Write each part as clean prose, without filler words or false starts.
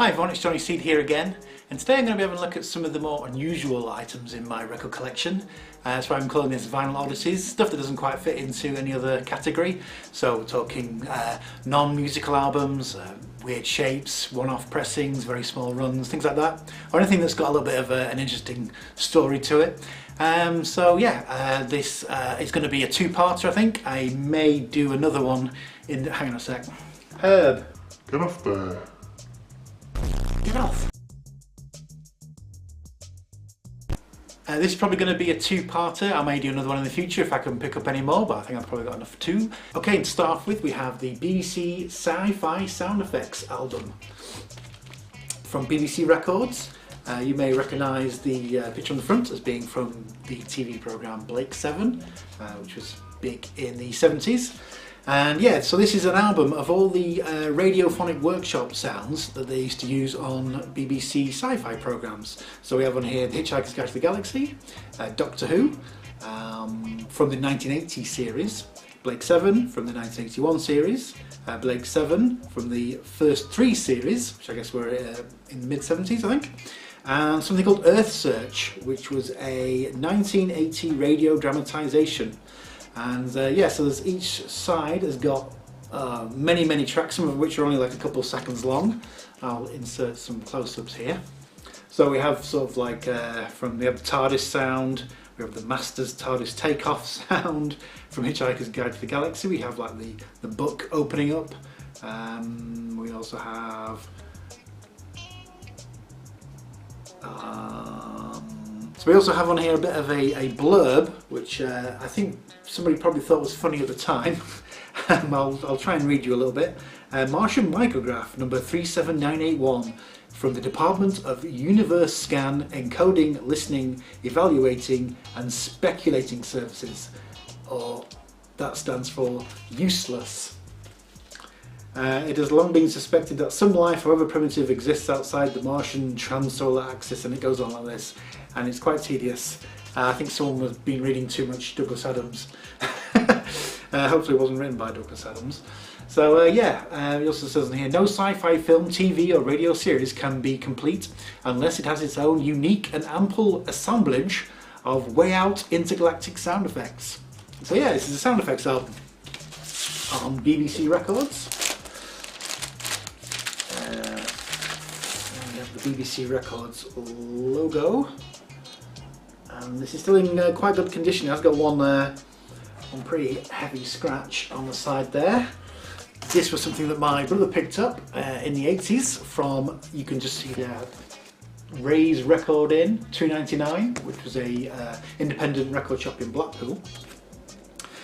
Hi everyone, it's Johnny Seed here again, and today I'm going to be having a look at some of the more unusual items in my record collection. That's why I'm calling this Vinyl Oddities, stuff that doesn't quite fit into any other category. So we're talking non-musical albums, weird shapes, one-off pressings, very small runs, things like that, or anything that's got a little bit of an interesting story to it. This is going to be a two-parter, I think. I may do another one in... hang on a sec. Herb. Get off there. Get off. This is probably going to be a two-parter. I may do another one in the future if I can pick up any more, but I think I've probably got enough for two. Okay, to start off with, we have the BBC Sci-Fi Sound Effects album from BBC Records. You may recognise the picture on the front as being from the TV programme Blake 7, which was big in the 70s. And yeah, so this is an album of all the radiophonic workshop sounds that they used to use on BBC sci-fi programmes. So we have on here The Hitchhiker's Guide to the Galaxy, Doctor Who, from the 1980 series, Blake 7 from the 1981 series, Blake 7 from the first three series, which I guess were in the mid-70s, I think, and something called Earth Search, which was a 1980 radio dramatisation. And so there's each side has got many tracks, some of which are only like a couple seconds long. I'll insert some close-ups here. So we have sort of like we have the TARDIS sound, we have the Master's TARDIS takeoff sound from Hitchhiker's Guide to the Galaxy. We have like the book opening up. We also have so we also have on here a bit of a blurb, which I think somebody probably thought was funny at the time. I'll try and read you a little bit. Martian micrograph number 37981 from the Department of Universe Scan Encoding, Listening, Evaluating and Speculating Services, or that stands for useless. It has long been suspected that some life, however primitive, exists outside the Martian transsolar axis, and it goes on like this, and it's quite tedious. I think someone has been reading too much Douglas Adams. Hopefully it wasn't written by Douglas Adams. So it also says in here, no sci-fi film, TV or radio series can be complete unless it has its own unique and ample assemblage of way out intergalactic sound effects. So yeah, this is a sound effects album on BBC Records. We have the BBC Records logo. And this is still in quite good condition. It has got one pretty heavy scratch on the side there. This was something that my brother picked up in the 80s from, you can just see there, Ray's Record Inn, $2.99, which was a independent record shop in Blackpool.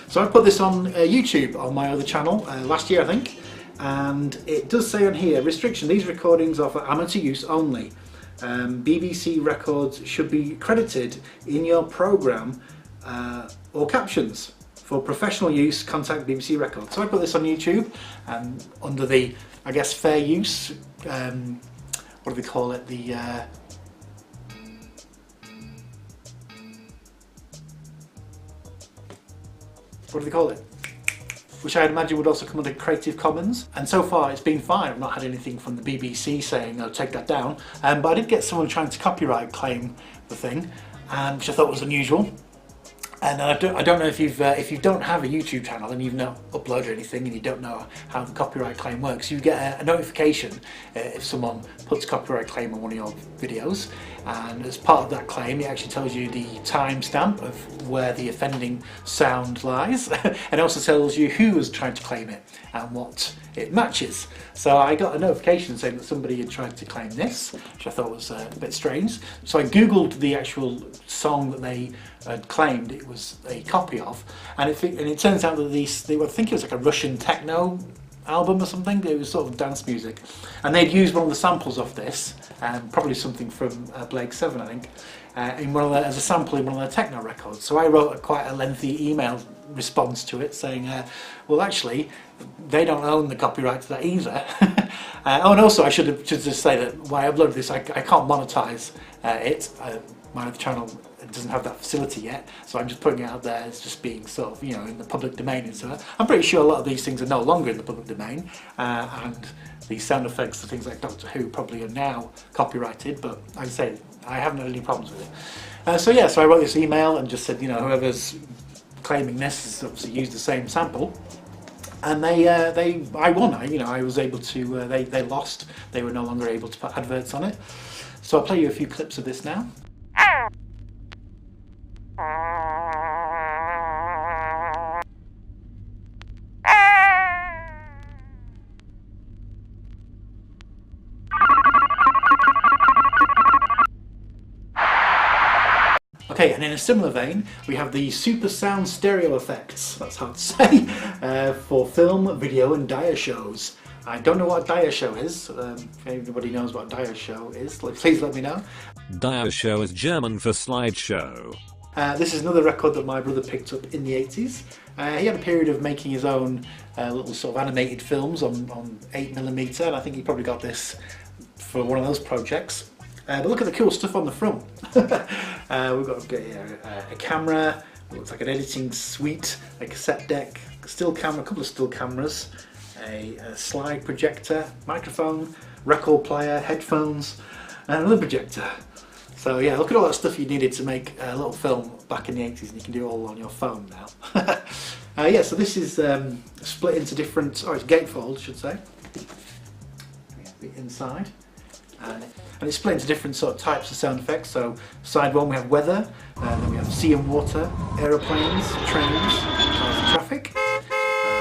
So I put this on YouTube on my other channel last year, I think, and it does say on here, restriction, these recordings are for amateur use only. BBC Records should be credited in your programme or captions. For professional use, contact BBC Records. So I put this on YouTube under the, I guess, fair use, what do they call it, the what do they call it? Which I'd imagine would also come under Creative Commons. And so far it's been fine. I've not had anything from the BBC saying, oh, take that down. But I did get someone trying to copyright claim the thing, which I thought was unusual. And I don't know if you don't have a YouTube channel and you've not uploaded anything and you don't know how the copyright claim works, you get a notification if someone puts a copyright claim on one of your videos, and as part of that claim it actually tells you the timestamp of where the offending sound lies and also tells you who was trying to claim it and what it matches. So I got a notification saying that somebody had tried to claim this, which I thought was a bit strange. So I googled the actual song that they had claimed it was a copy of, and it turns out that I think it was like a Russian techno album or something. It was sort of dance music, and they'd used one of the samples of this, probably something from Blake 7, I think, as a sample in one of their techno records. So I wrote quite a lengthy email response to it saying, well actually they don't own the copyright to that either. And also I should just say that while I uploaded this, I can't monetize it. my other channel doesn't have that facility yet, so I'm just putting it out there as just being sort of, you know, in the public domain and so on. I'm pretty sure a lot of these things are no longer in the public domain, and the sound effects for things like Doctor Who probably are now copyrighted, but like I say, I haven't had any problems with it. So yeah, so I wrote this email and just said, you know, whoever's claiming this has obviously used the same sample, and I won. I was able to. They lost. They were no longer able to put adverts on it. So I'll play you a few clips of this now. Okay, and in a similar vein, we have the super sound stereo effects, that's hard to say, for film, video and dia shows. I don't know what a dia show is. If anybody knows what a dia show is, please let me know. Dia show is German for slideshow. This is another record that my brother picked up in the 80s. He had a period of making his own little sort of animated films on 8mm, and I think he probably got this for one of those projects. But look at the cool stuff on the front. We've got a camera, it looks like an editing suite, a cassette deck, a still camera, a couple of still cameras, a slide projector, microphone, record player, headphones, and another projector. So yeah, look at all that stuff you needed to make a little film back in the 80s, and you can do it all on your phone now. Yeah, so this is split into different, it's gatefold, I should say. The inside. And it's split into different sort of types of sound effects. So side one we have weather, then we have sea and water, aeroplanes, trains, cars and traffic.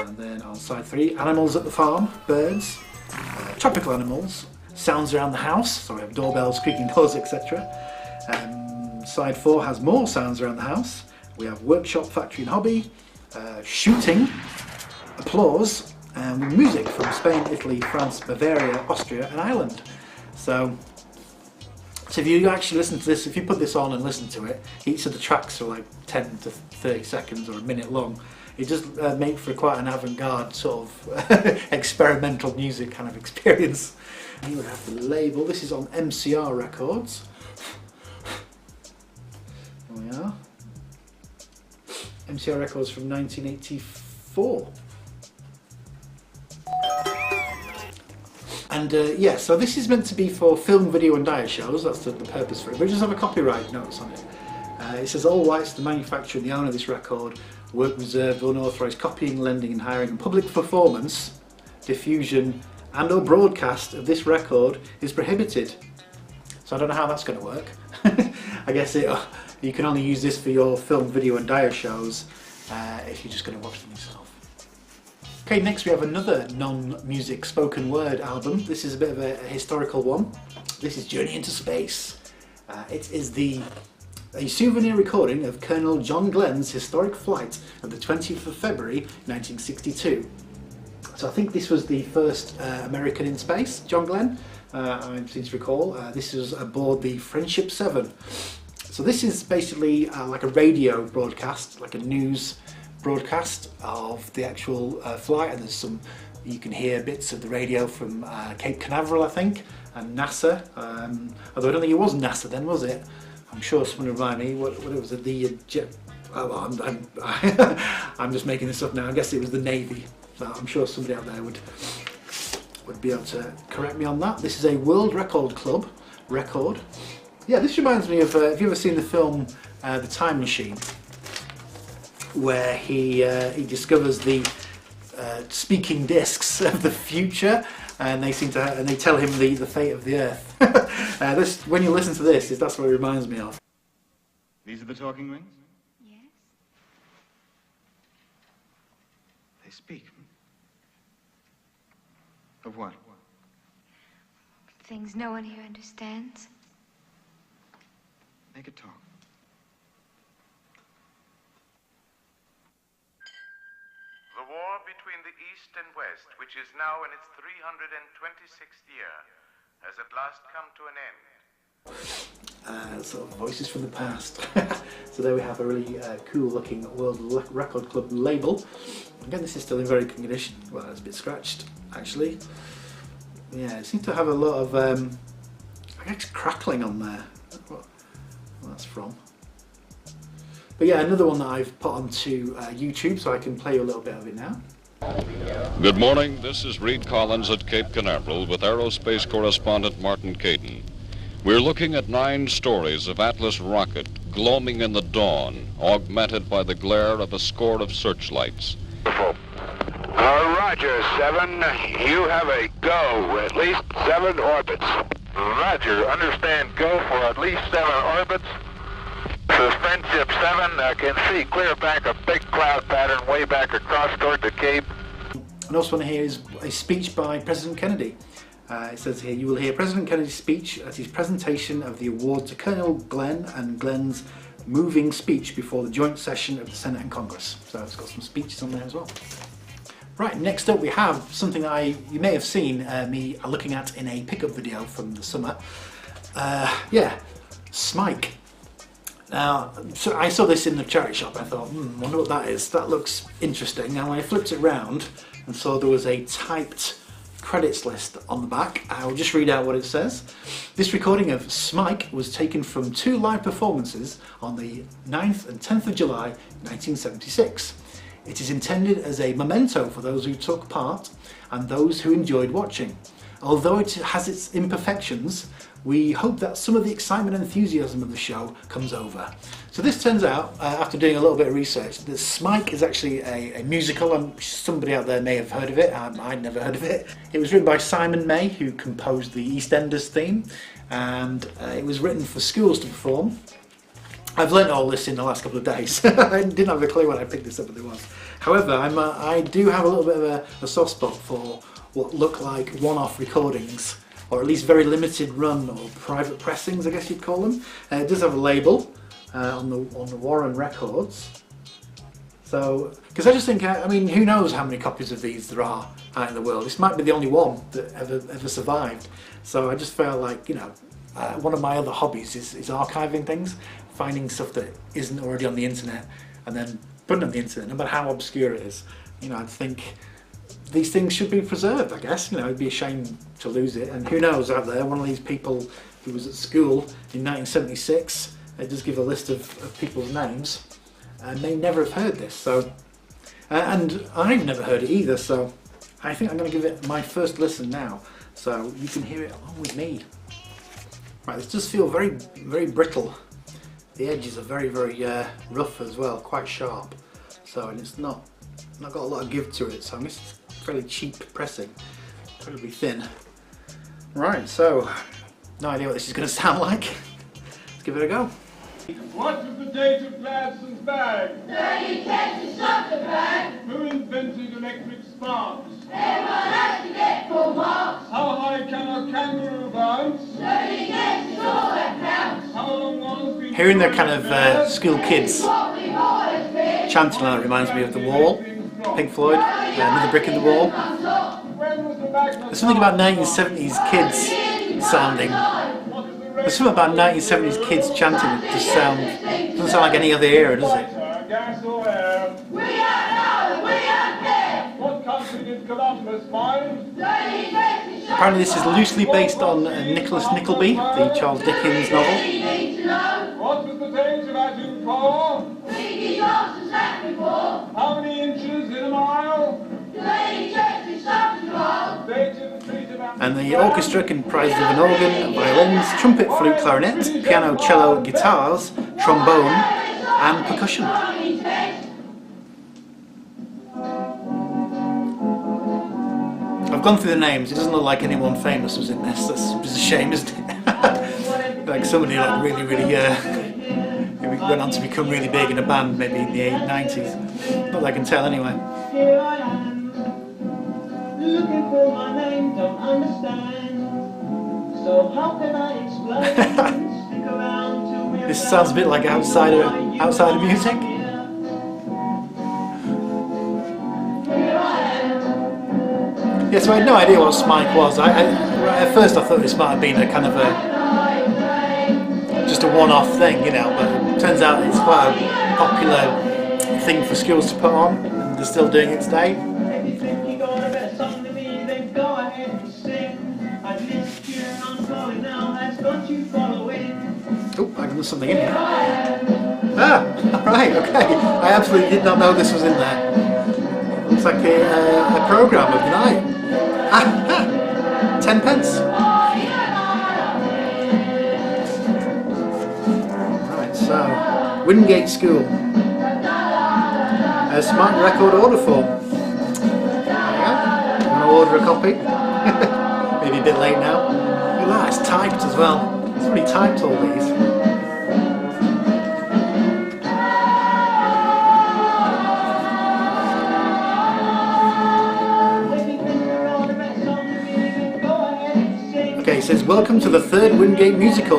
And then on side three, animals at the farm, birds, tropical animals, sounds around the house, so we have doorbells, creaking doors, etc. Side four has more sounds around the house. We have workshop, factory and hobby, shooting, applause, and music from Spain, Italy, France, Bavaria, Austria and Ireland. So if you actually listen to this, if you put this on and listen to it, each of the tracks are like 10 to 30 seconds or a minute long. It just makes for quite an avant-garde sort of experimental music kind of experience. And you would have the label. This is on MCR Records. There we are. MCR Records from 1984. And yeah, so this is meant to be for film, video and dia shows, that's the purpose for it, but it does have a copyright notice on it. It says all rights to the manufacturer and the owner of this record, work reserved, unauthorised copying, lending and hiring and public performance, diffusion and or broadcast of this record is prohibited. So I don't know how that's going to work. I guess you can only use this for your film, video and dia shows if you're just going to watch them yourself. Okay, next we have another non-music spoken word album. This is a bit of a historical one. This is Journey into Space. It is a souvenir recording of Colonel John Glenn's historic flight of the 20th of February 1962. So I think this was the first American in space, John Glenn, I seem to recall. This was aboard the Friendship 7. So this is basically like a radio broadcast, like a news broadcast of the actual flight, and there's some, you can hear bits of the radio from Cape Canaveral, I think, and NASA, although I don't think it was NASA then, was it? I'm sure someone will remind me, what was it, the jet, oh, I'm just making this up now, I guess it was the Navy, so I'm sure somebody out there would be able to correct me on that. This is a World Record Club record. Yeah, this reminds me of, have you ever seen the film The Time Machine? Where he discovers the speaking discs of the future, and they seem to and they tell him the fate of the Earth. When you listen to this, that's what it reminds me of. These are the talking rings? Yes. They speak. Of what? Things no one here understands. Make it talk. The war between the East and West, which is now in its 326th year, has at last come to an end. Sort of voices from the past. So there we have a really cool looking World Record Club label. Again, this is still in very good condition. Well, it's a bit scratched actually. Yeah, it seems to have a lot of I guess crackling on there. What that's from. But yeah, another one that I've put onto YouTube, so I can play you a little bit of it now. Good morning, this is Reed Collins at Cape Canaveral with aerospace correspondent Martin Caden. We're looking at 9 stories of Atlas rocket gloaming in the dawn, augmented by the glare of a score of searchlights. Roger, 7. You have a go, at least 7 orbits. Roger, understand go for at least 7 orbits. Suspend ship 7, can see clear back a big cloud pattern way back across toward the Cape. And also want to hear is a speech by President Kennedy. It says here, you will hear President Kennedy's speech at his presentation of the award to Colonel Glenn and Glenn's moving speech before the joint session of the Senate and Congress. So it's got some speeches on there as well. Right, next up we have something you may have seen me looking at in a pickup video from the summer. Yeah, Smike. Now, so I saw this in the charity shop. I thought, wonder what that is. That looks interesting. And when I flipped it around and saw there was a typed credits list on the back, I will just read out what it says. This recording of Smike was taken from 2 live performances on the 9th and 10th of July 1976. It is intended as a memento for those who took part and those who enjoyed watching. Although it has its imperfections, we hope that some of the excitement and enthusiasm of the show comes over. So this turns out, after doing a little bit of research, that Smike is actually a musical. Somebody out there may have heard of it. I'd never heard of it. It was written by Simon May, who composed the EastEnders theme, and it was written for schools to perform. I've learnt all this in the last couple of days. I didn't have a clue when I picked this up what it was. However, I do have a little bit of a soft spot for what look like one-off recordings, or at least very limited run or private pressings, I guess you'd call them. It does have a label on the Warren Records. So, because I just think, I mean, who knows how many copies of these there are out in the world. This might be the only one that ever survived. So I just felt like, you know, one of my other hobbies is archiving things, finding stuff that isn't already on the internet, and then putting it on the internet, no matter how obscure it is. You know, I think these things should be preserved, I guess. You know, it'd be a shame to lose it. And who knows out there, one of these people who was at school in 1976, it does give a list of people's names, and they never have heard this. So, and I've never heard it either, so I think I'm going to give it my first listen now, so you can hear it along with me. Right, this does feel very, very brittle. The edges are very, very rough as well, quite sharp. So, and it's not got a lot of give to it, so I'm just fairly cheap pressing, incredibly thin. Right, so no idea what this is going to sound like. Let's give it a go. What is the date of Gladson's bag? 30 Texas sucker bag. Who invented electric sparks? Everyone has to get full marks. How high can a kangaroo bounce? 30 Texas, all that counts. How long was the... Hearing their kind of school kids What we've always been. chanting on it reminds me of The Wall, Pink Floyd, Another Brick in the Wall. When was the Magna There's something about 1970s kids sounding. There's something about 1970s kids chanting that just doesn't sound like any other era, does it? Gas or air? We don't know, we don't care. What country did Columbus find? 30 Texas, Apparently this is loosely based on Nicholas Nickleby, the Charles Dickens novel. you need to know. What was the date of atom core? Biggie Johnson's that before. How many inches in a mile? 30 Texas, sucker roll. Date of the Treaty of And the orchestra comprised of an organ, violins, trumpet, flute, clarinet, piano, cello, guitars, trombone, and percussion. I've gone through the names. It doesn't look like anyone famous was in this. That's just a shame, isn't it? Like somebody like really who went on to become really big in a band, maybe in the 90s. Not that I can tell anyway. Here I am, looking for my name, don't understand. So how can I explain? Stick around till we're This sounds a bit like outsider music. Yeah, so I had no idea what Smike was. At first I thought this might have been a kind of just a one-off thing, you know, but it turns out it's quite a popular thing for schools to put on, and they're still doing it today. If you think you're gonna bet something to me, then go ahead and sing. I've missed you and I'm going now, has got you following. Oh, I can there's something in here. Ah, right, okay. I absolutely did not know this was in there. Looks like a programme of the night. Ah, 10 pence. Right, so, Wingate School. A smart record order form. There you go. You want to order a copy? Maybe a bit late now. Look at that, it's typed as well. It's really typed, all these. Okay, it says, welcome to the third Wingate musical.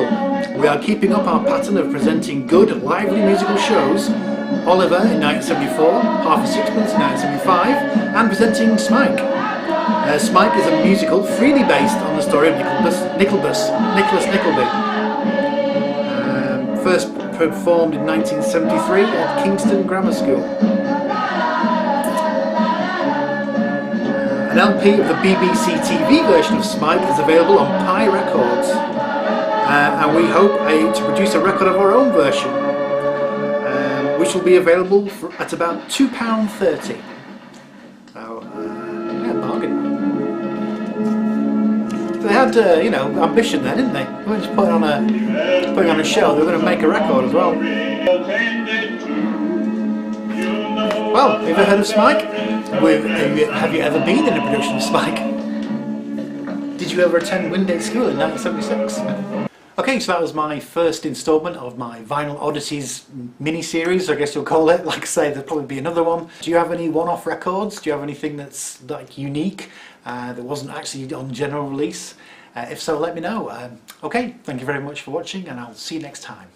We are keeping up our pattern of presenting good, lively musical shows. Oliver in 1974, Half a Sixpence in 1975, and presenting Smike. Smike is a musical freely based on the story of Nicholas Nickleby. First performed in 1973 at Kingston Grammar School. An LP of the BBC TV version of Smike is available on Pi Records, and we hope to produce a record of our own version, which will be available at about £2.30. So, yeah, bargain. They had, you know, ambition there, didn't they? They weren't just putting on a show. They were going to make a record as well. Well, have you ever heard of Smike? Have you ever been in a production of Smike? Did you ever attend Wingate School in 1976? Okay, so that was my first instalment of my Vinyl Oddities mini-series, I guess you'll call it. Like I say, there'll probably be another one. Do you have any one-off records? Do you have anything that's like unique that wasn't actually on general release? If so, let me know. Okay, thank you very much for watching, and I'll see you next time.